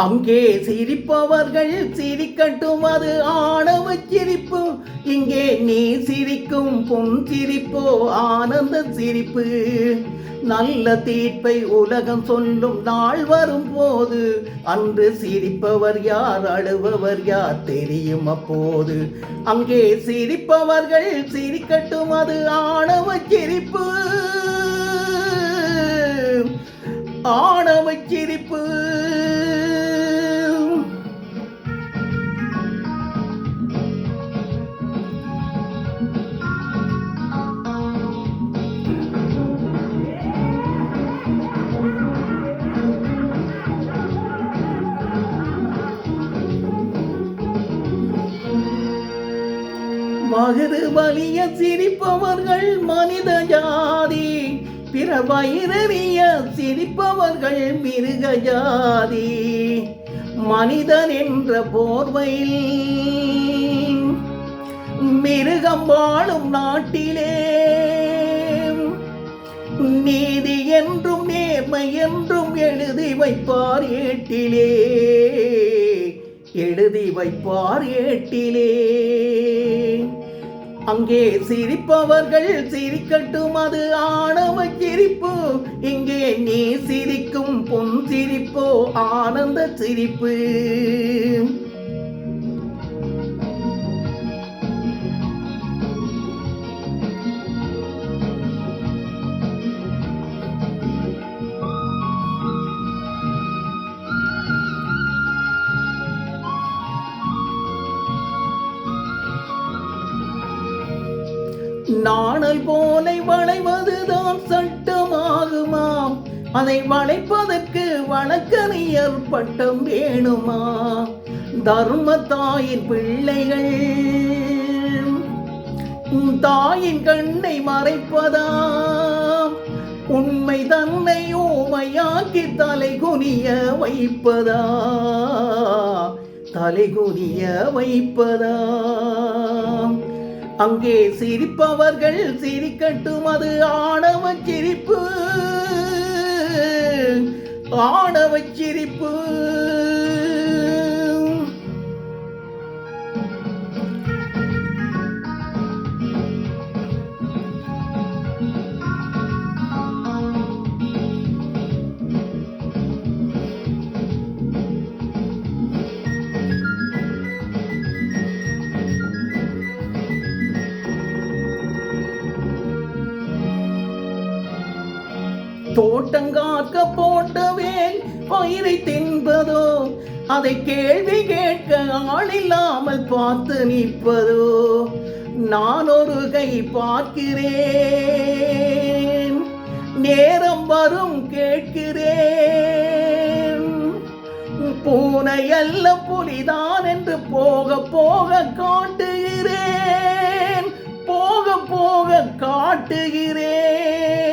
அங்கே சிரிப்பவர்கள் சிரிக்கட்டும், அது ஆணவ சிரிப்பு. இங்கே நீ சிரிக்கும் பொன் சிரிப்போ ஆனந்த சிரிப்பு. நல்ல தீர்ப்பை உலகம் சொல்லும் நாள் வரும் போது, அன்று சிரிப்பவர் யார் அழுபவர் யார் தெரியும் அப்போது. அங்கே சிரிப்பவர்கள் சிரிக்கட்டும், அது ஆணவ சிரிப்பு, ஆணவ சிரிப்பு. மகிறு வலிய சிரிப்பவர்கள் மனித ஜாதி, பிற வயிறறிய சிரிப்பவர்கள் மிருக ஜாதி. மனிதன் என்ற போர்வையில் மிருகம் வாழும் நாட்டிலே, நீதி என்றும் நேர்மை என்றும் எழுதி வைப்பார் ஏட்டிலே, எழுதி வைப்பார் ஏட்டிலே. அங்கே சிரிப்பவர்கள் சிரிக்கட்டும், அது ஆணவ சிரிப்பு. இங்கே நீ சிரிக்கும் பொன் சிரிப்போ ஆனந்த சிரிப்பு. நாணல் போலை வளைவதுதான் சட்டமாகுமாம், அதை வளைப்பதற்கு வழக்கறிஞர் பட்டம் வேணுமா? தர்ம தாயின் பிள்ளைகள் தாயின் கண்ணை மறைப்பதாம், உண்மை தன்னை ஊமையாக்கி தலைகுனிய வைப்பதா, தலைகுனிய வைப்பதா. அங்கே சிரிப்பவர்கள் சிரிக்கட்டும், அது ஆணவ சிரிப்பு, ஆணவ சிரிப்பு. தோட்டங்காக்க போட்டவேன் பயிரை தின்பதோ, அதை கேள்வி கேட்க ஆளில்லாமல் பார்த்து நிற்பதோ. நான் ஒரு கை பார்க்கிறேன், நேரம் வரும் கேட்கிறேன். பூனை அல்ல புலிதான் என்று போக போக காட்டுகிறேன், போக போக காட்டுகிறேன்.